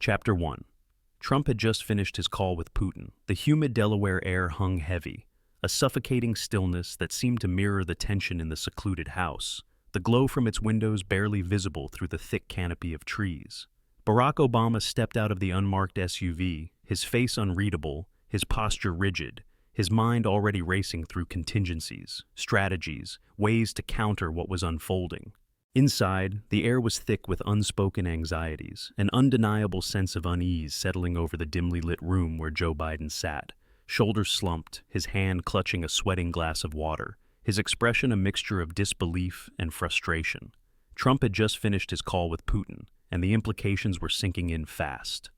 Chapter 1. Trump had just finished his call with Putin. The humid Delaware air hung heavy, a suffocating stillness that seemed to mirror the tension in the secluded house, the glow from its windows barely visible through the thick canopy of trees. Barack Obama stepped out of the unmarked SUV, his face unreadable, his posture rigid, his mind already racing through contingencies, strategies, ways to counter what was unfolding. Inside, the air was thick with unspoken anxieties, an undeniable sense of unease settling over the dimly lit room where Joe Biden sat, shoulders slumped, his hand clutching a sweating glass of water, his expression a mixture of disbelief and frustration. Trump had just finished his call with Putin, and the implications were sinking in fast.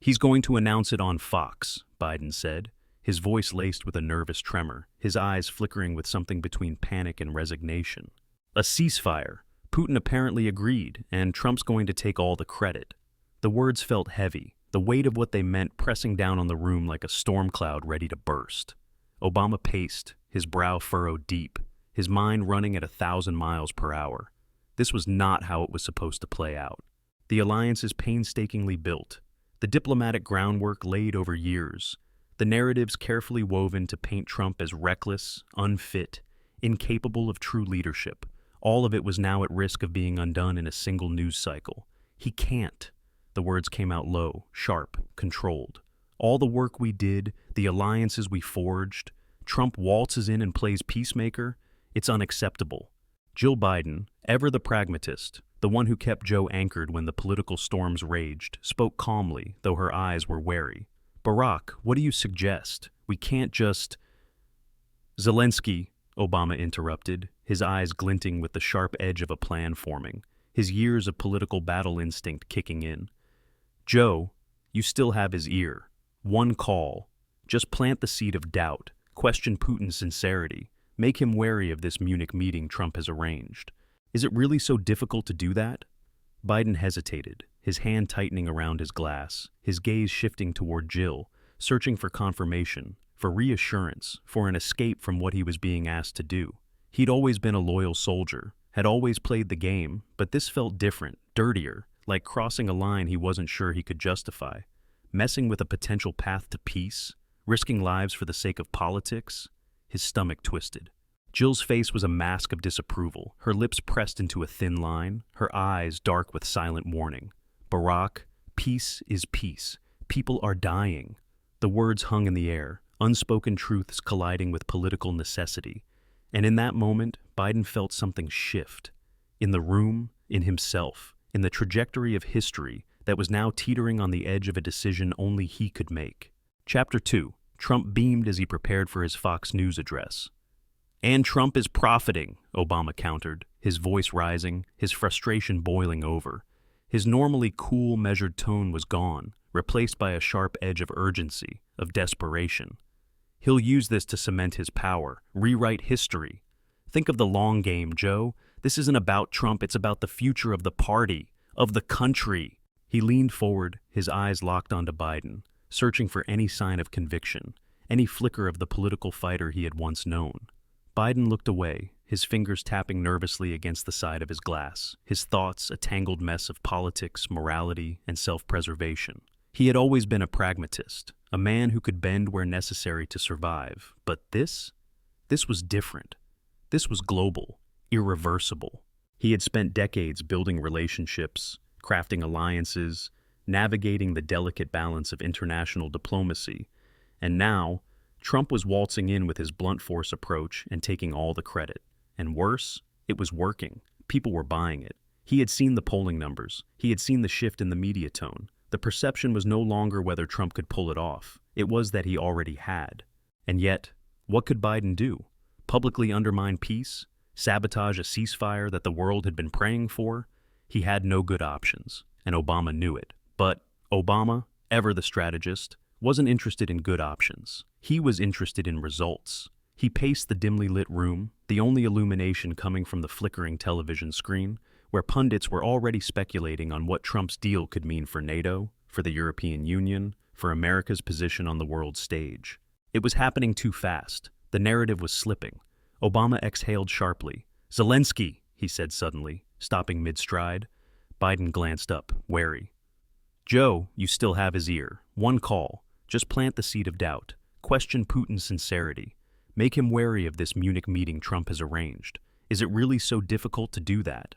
"He's going to announce it on Fox," Biden said, his voice laced with a nervous tremor, his eyes flickering with something between panic and resignation. "A ceasefire. Putin apparently agreed, and Trump's going to take all the credit." The words felt heavy, the weight of what they meant pressing down on the room like a storm cloud ready to burst. Obama paced, his brow furrowed deep, his mind running at 1,000 miles per hour. This was not how it was supposed to play out. The alliance is painstakingly built, the diplomatic groundwork laid over years, the narratives carefully woven to paint Trump as reckless, unfit, incapable of true leadership. All of it was now at risk of being undone in a single news cycle. "He can't." The words came out low, sharp, controlled. "All the work we did, the alliances we forged, Trump waltzes in and plays peacemaker. It's unacceptable." Jill Biden, ever the pragmatist, the one who kept Joe anchored when the political storms raged, spoke calmly, though her eyes were wary. "Barack, what do you suggest? We can't just—" "Zelensky," Obama interrupted, his eyes glinting with the sharp edge of a plan forming, his years of political battle instinct kicking in. "Joe, you still have his ear. One call. Just plant the seed of doubt, question Putin's sincerity, make him wary of this Munich meeting Trump has arranged. Is it really so difficult to do that?" Biden hesitated, his hand tightening around his glass, his gaze shifting toward Jill, searching for confirmation, for reassurance, for an escape from what he was being asked to do. He'd always been a loyal soldier, had always played the game, but this felt different, dirtier, like crossing a line he wasn't sure he could justify. Messing with a potential path to peace, risking lives for the sake of politics. His stomach twisted. Jill's face was a mask of disapproval, her lips pressed into a thin line, her eyes dark with silent warning. "Barack, peace is peace. People are dying." The words hung in the air, unspoken truths colliding with political necessity. And in that moment, Biden felt something shift. In the room, in himself, in the trajectory of history that was now teetering on the edge of a decision only he could make. Chapter 2. Trump beamed as he prepared for his Fox News address. "And Trump is profiting," Obama countered, his voice rising, his frustration boiling over. His normally cool, measured tone was gone, replaced by a sharp edge of urgency, of desperation. "He'll use this to cement his power, rewrite history. Think of the long game, Joe. This isn't about Trump, it's about the future of the party, of the country." He leaned forward, his eyes locked onto Biden, searching for any sign of conviction, any flicker of the political fighter he had once known. Biden looked away, his fingers tapping nervously against the side of his glass, his thoughts a tangled mess of politics, morality, and self-preservation. He had always been a pragmatist, a man who could bend where necessary to survive. But this was different. This was global, irreversible. He had spent decades building relationships, crafting alliances, navigating the delicate balance of international diplomacy, and now Trump was waltzing in with his blunt force approach and taking all the credit. And worse, it was working. People were buying it. He had seen the polling numbers. He had seen the shift in the media tone. The perception was no longer whether Trump could pull it off. It was that he already had. And yet, what could Biden do? Publicly undermine peace? Sabotage a ceasefire that the world had been praying for? He had no good options, and Obama knew it. But Obama, ever the strategist, wasn't interested in good options. He was interested in results. He paced the dimly lit room, the only illumination coming from the flickering television screen, where pundits were already speculating on what Trump's deal could mean for NATO, for the European Union, for America's position on the world stage. It was happening too fast. The narrative was slipping. Obama exhaled sharply. "Zelensky," he said suddenly, stopping mid-stride. Biden glanced up, wary. Joe, you still have his ear. One call. Just plant the seed of doubt. Question Putin's sincerity. Make him wary of this Munich meeting Trump has arranged. Is it really so difficult to do that?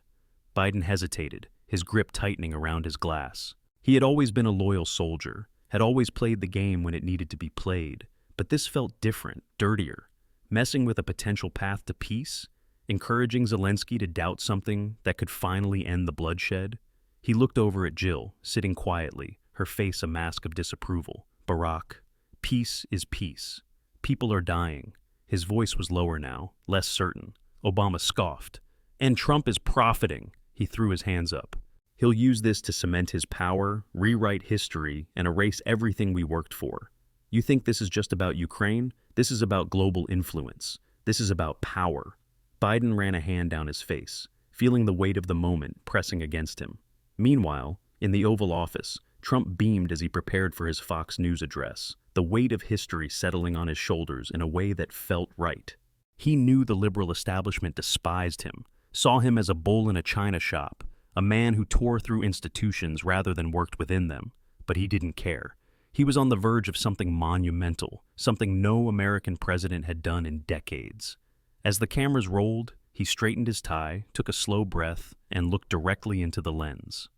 Biden hesitated, his grip tightening around his glass. He had always been a loyal soldier, had always played the game when it needed to be played, but this felt different, dirtier. Messing with a potential path to peace? Encouraging Zelensky to doubt something that could finally end the bloodshed? He looked over at Jill, sitting quietly, her face a mask of disapproval. Barack, peace is peace. People are dying. His voice was lower now, less certain. Obama scoffed. And Trump is profiting. He threw his hands up. He'll use this to cement his power, rewrite history, and erase everything we worked for. You think this is just about Ukraine? This is about global influence. This is about power. Biden ran a hand down his face, feeling the weight of the moment pressing against him. Meanwhile, in the Oval Office, Trump beamed as he prepared for his Fox News address, the weight of history settling on his shoulders in a way that felt right. He knew the liberal establishment despised him, saw him as a bull in a china shop, a man who tore through institutions rather than worked within them, but he didn't care. He was on the verge of something monumental, something no American president had done in decades. As the cameras rolled, he straightened his tie, took a slow breath, and looked directly into the lens.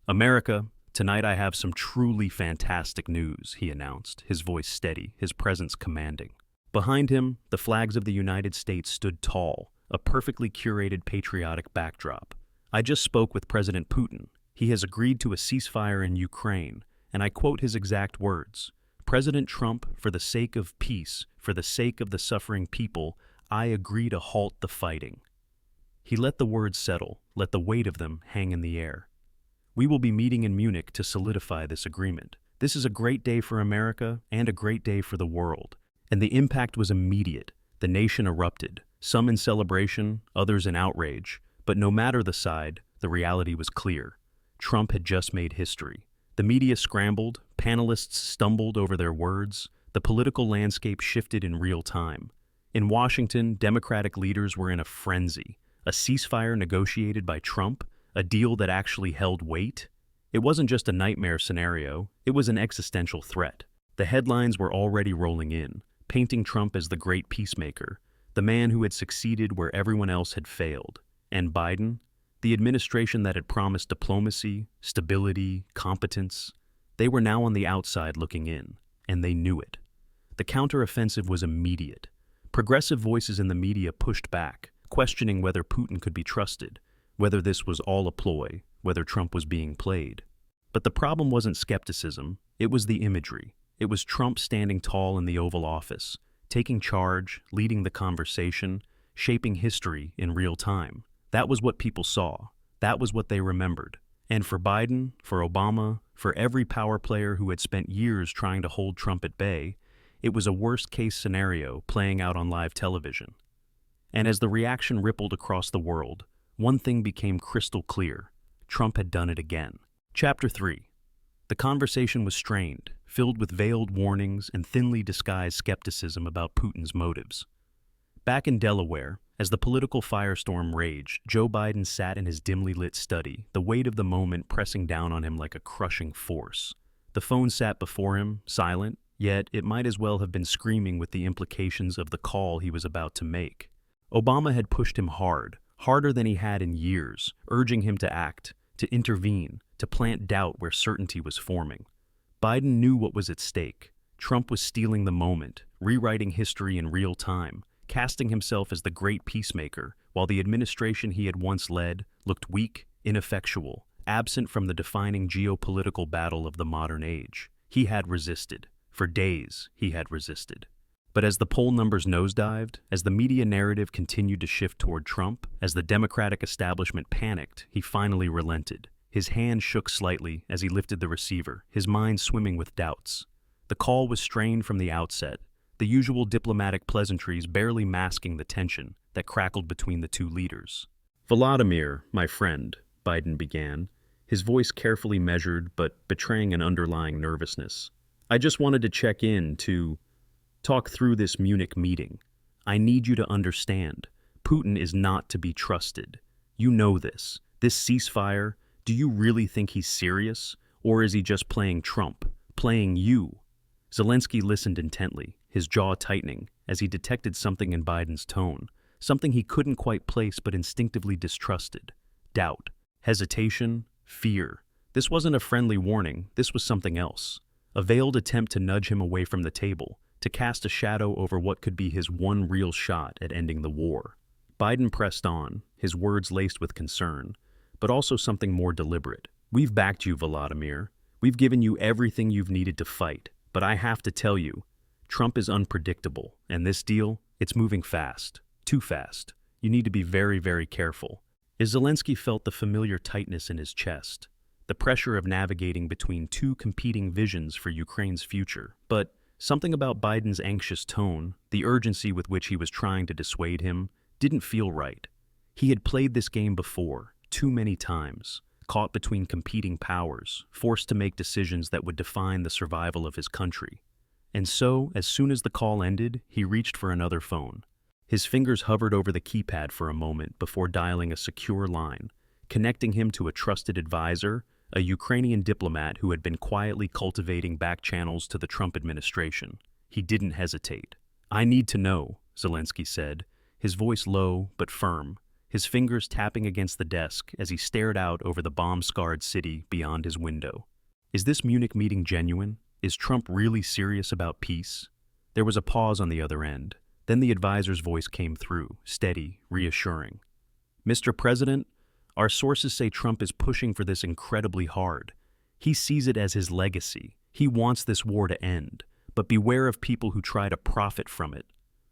America, tonight I have some truly fantastic news, he announced, his voice steady, his presence commanding. Behind him, the flags of the United States stood tall, a perfectly curated patriotic backdrop. I just spoke with President Putin. He has agreed to a ceasefire in Ukraine, and I quote his exact words. President Trump, for the sake of peace, for the sake of the suffering people, I agree to halt the fighting. He let the words settle, let the weight of them hang in the air. We will be meeting in Munich to solidify this agreement. This is a great day for America and a great day for the world. And the impact was immediate. The nation erupted, some in celebration, others in outrage. But no matter the side, the reality was clear. Trump had just made history. The media scrambled, panelists stumbled over their words, the political landscape shifted in real time. In Washington, Democratic leaders were in a frenzy. A ceasefire negotiated by Trump, a deal that actually held weight. It wasn't just a nightmare scenario, it was an existential threat. The headlines were already rolling in, painting Trump as the great peacemaker, the man who had succeeded where everyone else had failed. And Biden, the administration that had promised diplomacy, stability, competence, they were now on the outside looking in, and they knew it. The counteroffensive was immediate. Progressive voices in the media pushed back, questioning whether Putin could be trusted, whether this was all a ploy, whether Trump was being played. But the problem wasn't skepticism, it was the imagery. It was Trump standing tall in the Oval Office, taking charge, leading the conversation, shaping history in real time. That was what people saw. That was what they remembered. And for Biden, for Obama, for every power player who had spent years trying to hold Trump at bay, it was a worst-case scenario playing out on live television. And as the reaction rippled across the world, one thing became crystal clear. Trump had done it again. Chapter 3. The conversation was strained, filled with veiled warnings and thinly disguised skepticism about Putin's motives. Back in Delaware, as the political firestorm raged, Joe Biden sat in his dimly lit study, the weight of the moment pressing down on him like a crushing force. The phone sat before him, silent, yet it might as well have been screaming with the implications of the call he was about to make. Obama had pushed him hard, harder than he had in years, urging him to act, to intervene, to plant doubt where certainty was forming. Biden knew what was at stake. Trump was stealing the moment, rewriting history in real time, casting himself as the great peacemaker, while the administration he had once led looked weak, ineffectual, absent from the defining geopolitical battle of the modern age. He had resisted. For days, he had resisted. But as the poll numbers nosedived, as the media narrative continued to shift toward Trump, as the Democratic establishment panicked, he finally relented. His hand shook slightly as he lifted the receiver, his mind swimming with doubts. The call was strained from the outset, the usual diplomatic pleasantries barely masking the tension that crackled between the two leaders. "Volodymyr, my friend," Biden began, his voice carefully measured but betraying an underlying nervousness. "I just wanted to check in to talk through this Munich meeting. I need you to understand, Putin is not to be trusted. You know this. This ceasefire, do you really think he's serious? Or is he just playing Trump, playing you? Zelensky listened intently, his jaw tightening, as he detected something in Biden's tone, something he couldn't quite place but instinctively distrusted. Doubt, hesitation, fear. This wasn't a friendly warning, this was something else. A veiled attempt to nudge him away from the table, to cast a shadow over what could be his one real shot at ending the war. Biden pressed on, his words laced with concern, but also something more deliberate. We've backed you, Volodymyr. We've given you everything you've needed to fight, but I have to tell you, Trump is unpredictable, and this deal, it's moving fast. Too fast. You need to be very, very careful. As Zelensky felt the familiar tightness in his chest, the pressure of navigating between two competing visions for Ukraine's future. But something about Biden's anxious tone, the urgency with which he was trying to dissuade him, didn't feel right. He had played this game before, too many times, caught between competing powers, forced to make decisions that would define the survival of his country. And so, as soon as the call ended, he reached for another phone. His fingers hovered over the keypad for a moment before dialing a secure line, connecting him to a trusted advisor, a Ukrainian diplomat who had been quietly cultivating back channels to the Trump administration. He didn't hesitate. "I need to know," Zelensky said, his voice low but firm, his fingers tapping against the desk as he stared out over the bomb-scarred city beyond his window. "Is this Munich meeting genuine? Is Trump really serious about peace?" There was a pause on the other end. Then the advisor's voice came through, steady, reassuring. "Mr. President, our sources say Trump is pushing for this incredibly hard. He sees it as his legacy. He wants this war to end, but beware of people who try to profit from it."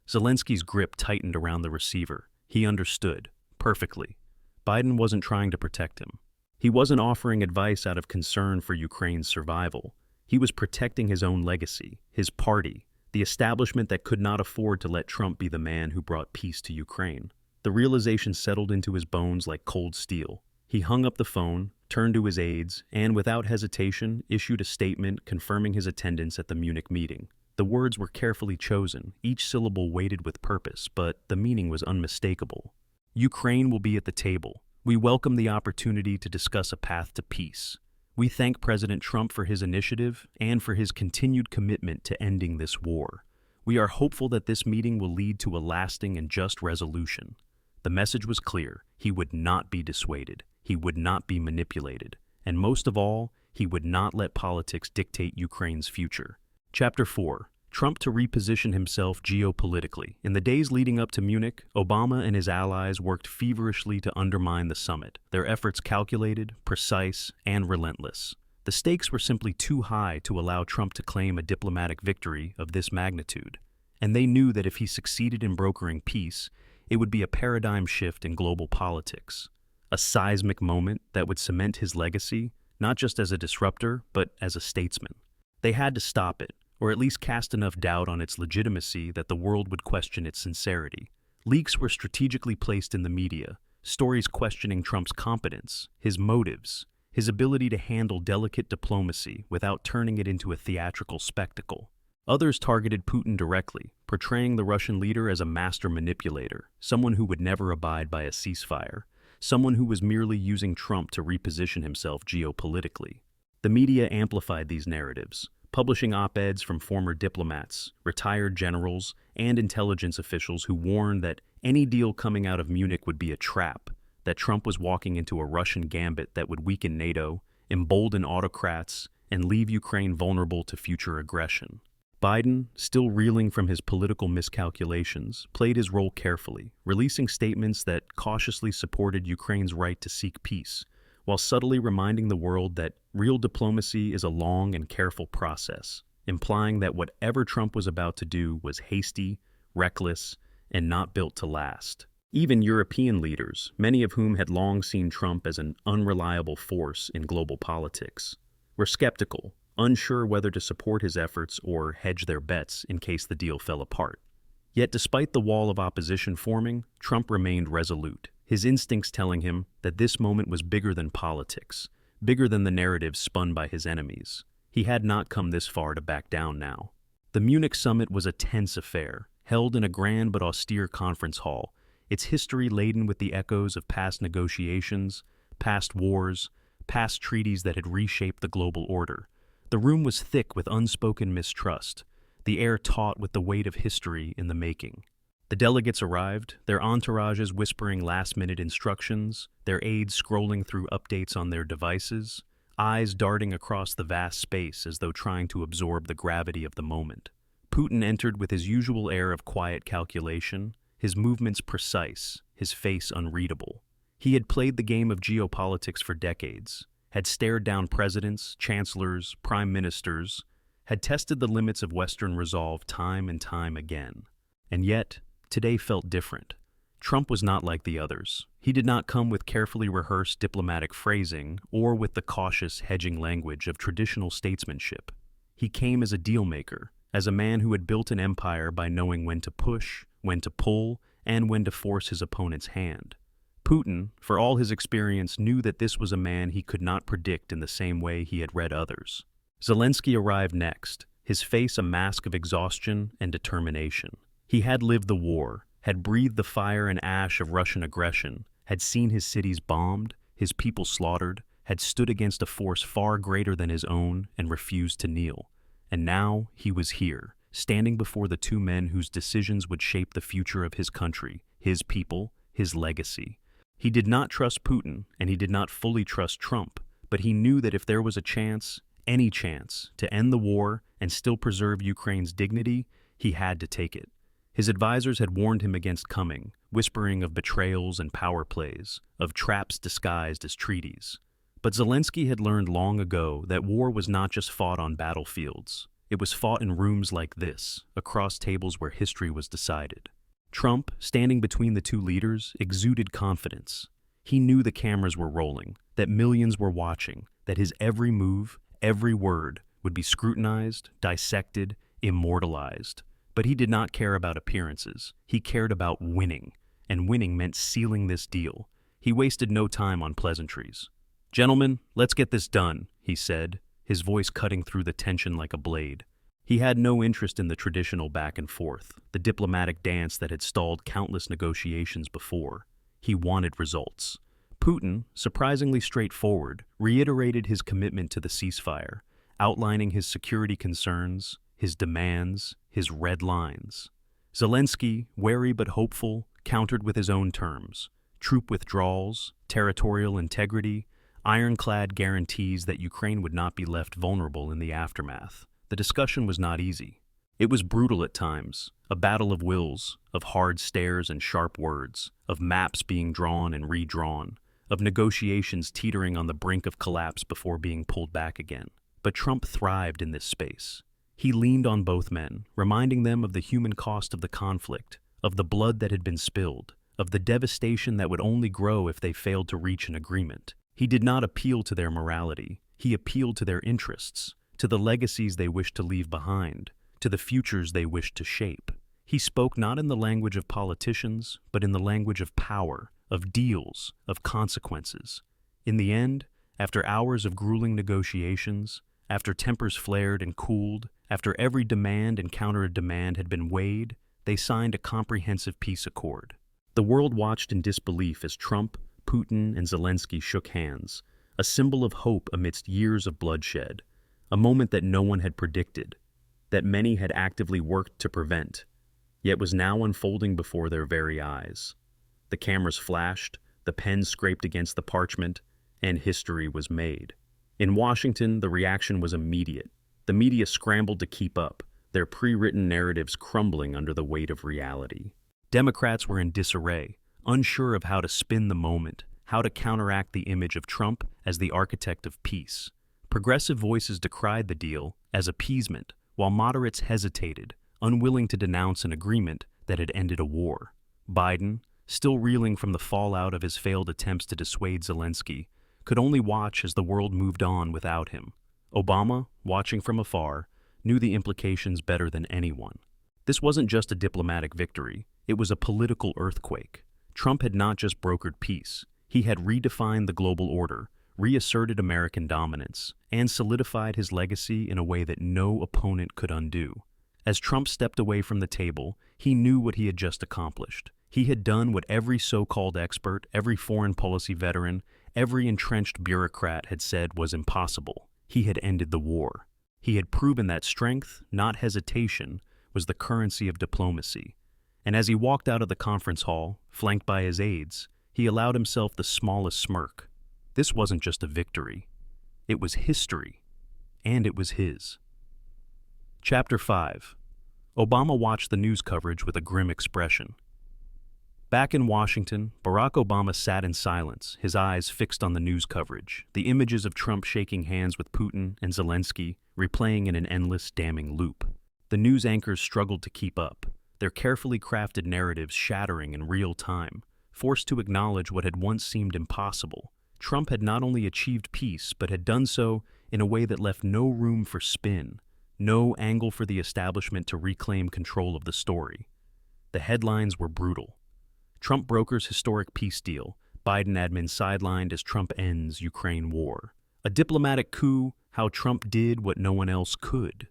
Zelensky's grip tightened around the receiver. He understood, perfectly. Biden wasn't trying to protect him. He wasn't offering advice out of concern for Ukraine's survival. He was protecting his own legacy, his party, the establishment that could not afford to let Trump be the man who brought peace to Ukraine. The realization settled into his bones like cold steel. He hung up the phone, turned to his aides, and without hesitation issued a statement confirming his attendance at the Munich meeting. The words were carefully chosen, each syllable weighted with purpose, but the meaning was unmistakable. Ukraine will be at the table. We welcome the opportunity to discuss a path to peace. We thank President Trump for his initiative and for his continued commitment to ending this war. We are hopeful that this meeting will lead to a lasting and just resolution. The message was clear. He would not be dissuaded. He would not be manipulated. And most of all, he would not let politics dictate Ukraine's future. Chapter 4. Trump to reposition himself geopolitically. In the days leading up to Munich, Obama and his allies worked feverishly to undermine the summit, their efforts calculated, precise, and relentless. The stakes were simply too high to allow Trump to claim a diplomatic victory of this magnitude. And they knew that if he succeeded in brokering peace, it would be a paradigm shift in global politics. A seismic moment that would cement his legacy, not just as a disruptor, but as a statesman. They had to stop it, or at least cast enough doubt on its legitimacy that the world would question its sincerity. Leaks were strategically placed in the media, stories questioning Trump's competence, his motives, his ability to handle delicate diplomacy without turning it into a theatrical spectacle. Others targeted Putin directly, portraying the Russian leader as a master manipulator, someone who would never abide by a ceasefire, someone who was merely using Trump to reposition himself geopolitically. The media amplified these narratives, publishing op-eds from former diplomats, retired generals, and intelligence officials who warned that any deal coming out of Munich would be a trap, that Trump was walking into a Russian gambit that would weaken NATO, embolden autocrats, and leave Ukraine vulnerable to future aggression. Biden, still reeling from his political miscalculations, played his role carefully, releasing statements that cautiously supported Ukraine's right to seek peace, while subtly reminding the world that real diplomacy is a long and careful process, implying that whatever Trump was about to do was hasty, reckless, and not built to last. Even European leaders, many of whom had long seen Trump as an unreliable force in global politics, were skeptical, unsure whether to support his efforts or hedge their bets in case the deal fell apart. Yet despite the wall of opposition forming, Trump remained resolute, his instincts telling him that this moment was bigger than politics, bigger than the narratives spun by his enemies. He had not come this far to back down now. The Munich summit was a tense affair, held in a grand but austere conference hall, its history laden with the echoes of past negotiations, past wars, past treaties that had reshaped the global order. The room was thick with unspoken mistrust, the air taut with the weight of history in the making. The delegates arrived, their entourages whispering last-minute instructions, their aides scrolling through updates on their devices, eyes darting across the vast space as though trying to absorb the gravity of the moment. Putin entered with his usual air of quiet calculation, his movements precise, his face unreadable. He had played the game of geopolitics for decades, had stared down presidents, chancellors, prime ministers, had tested the limits of Western resolve time and time again. And yet, today felt different. Trump was not like the others. He did not come with carefully rehearsed diplomatic phrasing or with the cautious, hedging language of traditional statesmanship. He came as a deal-maker, as a man who had built an empire by knowing when to push, when to pull, and when to force his opponent's hand. Putin, for all his experience, knew that this was a man he could not predict in the same way he had read others. Zelensky arrived next, his face a mask of exhaustion and determination. He had lived the war, had breathed the fire and ash of Russian aggression, had seen his cities bombed, his people slaughtered, had stood against a force far greater than his own and refused to kneel. And now he was here, standing before the two men whose decisions would shape the future of his country, his people, his legacy. He did not trust Putin, and he did not fully trust Trump, but he knew that if there was a chance, any chance, to end the war and still preserve Ukraine's dignity, he had to take it. His advisors had warned him against coming, whispering of betrayals and power plays, of traps disguised as treaties. But Zelensky had learned long ago that war was not just fought on battlefields. It was fought in rooms like this, across tables where history was decided. Trump, standing between the two leaders, exuded confidence. He knew the cameras were rolling, that millions were watching, that his every move, every word, would be scrutinized, dissected, immortalized. But he did not care about appearances. He cared about winning, and winning meant sealing this deal. He wasted no time on pleasantries. "Gentlemen, let's get this done," he said, his voice cutting through the tension like a blade. He had no interest in the traditional back and forth, the diplomatic dance that had stalled countless negotiations before. He wanted results. Putin, surprisingly straightforward, reiterated his commitment to the ceasefire, outlining his security concerns, his demands, his red lines. Zelensky, wary but hopeful, countered with his own terms: troop withdrawals, territorial integrity, ironclad guarantees that Ukraine would not be left vulnerable in the aftermath. The discussion was not easy. It was brutal at times, a battle of wills, of hard stares and sharp words, of maps being drawn and redrawn, of negotiations teetering on the brink of collapse before being pulled back again. But Trump thrived in this space. He leaned on both men, reminding them of the human cost of the conflict, of the blood that had been spilled, of the devastation that would only grow if they failed to reach an agreement. He did not appeal to their morality. He appealed to their interests, to the legacies they wished to leave behind, to the futures they wished to shape. He spoke not in the language of politicians, but in the language of power, of deals, of consequences. In the end, after hours of grueling negotiations, after tempers flared and cooled, after every demand and counter-demand had been weighed, they signed a comprehensive peace accord. The world watched in disbelief as Trump, Putin, and Zelensky shook hands, a symbol of hope amidst years of bloodshed, a moment that no one had predicted, that many had actively worked to prevent, yet was now unfolding before their very eyes. The cameras flashed, the pen scraped against the parchment, and history was made. In Washington, the reaction was immediate. The media scrambled to keep up, their pre-written narratives crumbling under the weight of reality. Democrats were in disarray, unsure of how to spin the moment, how to counteract the image of Trump as the architect of peace. Progressive voices decried the deal as appeasement, while moderates hesitated, unwilling to denounce an agreement that had ended a war. Biden, still reeling from the fallout of his failed attempts to dissuade Zelensky, could only watch as the world moved on without him. Obama, watching from afar, knew the implications better than anyone. This wasn't just a diplomatic victory, it was a political earthquake. Trump had not just brokered peace, he had redefined the global order, reasserted American dominance, and solidified his legacy in a way that no opponent could undo. As Trump stepped away from the table, he knew what he had just accomplished. He had done what every so-called expert, every foreign policy veteran, every entrenched bureaucrat had said was impossible. He had ended the war. He had proven that strength, not hesitation, was the currency of diplomacy. And as he walked out of the conference hall, flanked by his aides, he allowed himself the smallest smirk. This wasn't just a victory. It was history. And it was his. Chapter 5. Obama watched the news coverage with a grim expression. Back in Washington, Barack Obama sat in silence, his eyes fixed on the news coverage, the images of Trump shaking hands with Putin and Zelensky replaying in an endless, damning loop. The news anchors struggled to keep up, their carefully crafted narratives shattering in real time, forced to acknowledge what had once seemed impossible. Trump had not only achieved peace, but had done so in a way that left no room for spin, no angle for the establishment to reclaim control of the story. The headlines were brutal. Trump brokers historic peace deal, Biden admin sidelined as Trump ends Ukraine war. A diplomatic coup, how Trump did what no one else could.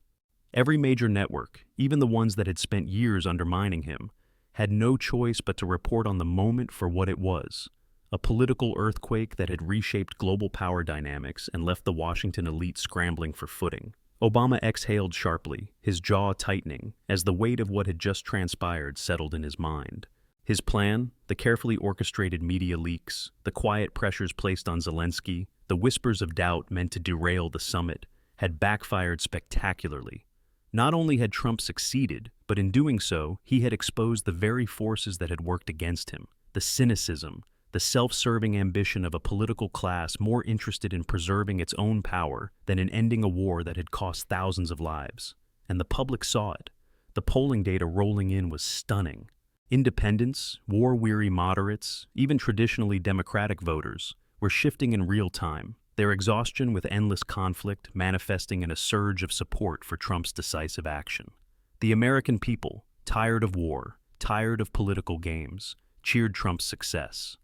Every major network, even the ones that had spent years undermining him, had no choice but to report on the moment for what it was. A political earthquake that had reshaped global power dynamics and left the Washington elite scrambling for footing. Obama exhaled sharply, his jaw tightening, as the weight of what had just transpired settled in his mind. His plan, the carefully orchestrated media leaks, the quiet pressures placed on Zelensky, the whispers of doubt meant to derail the summit, had backfired spectacularly. Not only had Trump succeeded, but in doing so, he had exposed the very forces that had worked against him. The cynicism, the self-serving ambition of a political class more interested in preserving its own power than in ending a war that had cost thousands of lives. And the public saw it. The polling data rolling in was stunning. Independents, war-weary moderates, even traditionally Democratic voters, were shifting in real time, their exhaustion with endless conflict manifesting in a surge of support for Trump's decisive action. The American people, tired of war, tired of political games, cheered Trump's success.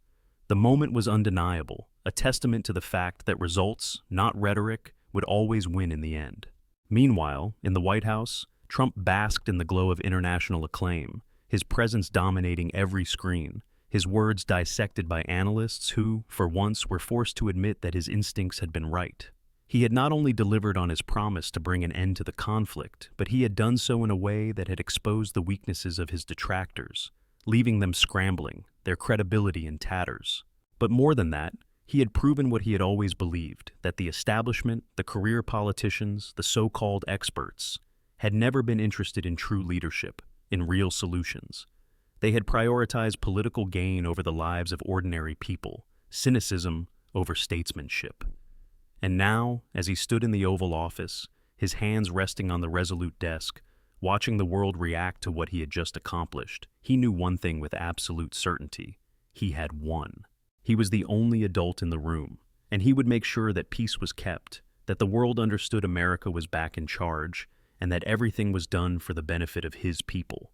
The moment was undeniable, a testament to the fact that results, not rhetoric, would always win in the end. Meanwhile, in the White House, Trump basked in the glow of international acclaim, his presence dominating every screen, his words dissected by analysts who, for once, were forced to admit that his instincts had been right. He had not only delivered on his promise to bring an end to the conflict, but he had done so in a way that had exposed the weaknesses of his detractors, leaving them scrambling, their credibility in tatters. But more than that, he had proven what he had always believed, that the establishment, the career politicians, the so-called experts, had never been interested in true leadership, in real solutions. They had prioritized political gain over the lives of ordinary people, cynicism over statesmanship. And now, as he stood in the Oval Office, his hands resting on the resolute desk, watching the world react to what he had just accomplished, he knew one thing with absolute certainty. He had won. He was the only adult in the room, and he would make sure that peace was kept, that the world understood America was back in charge, and that everything was done for the benefit of his people.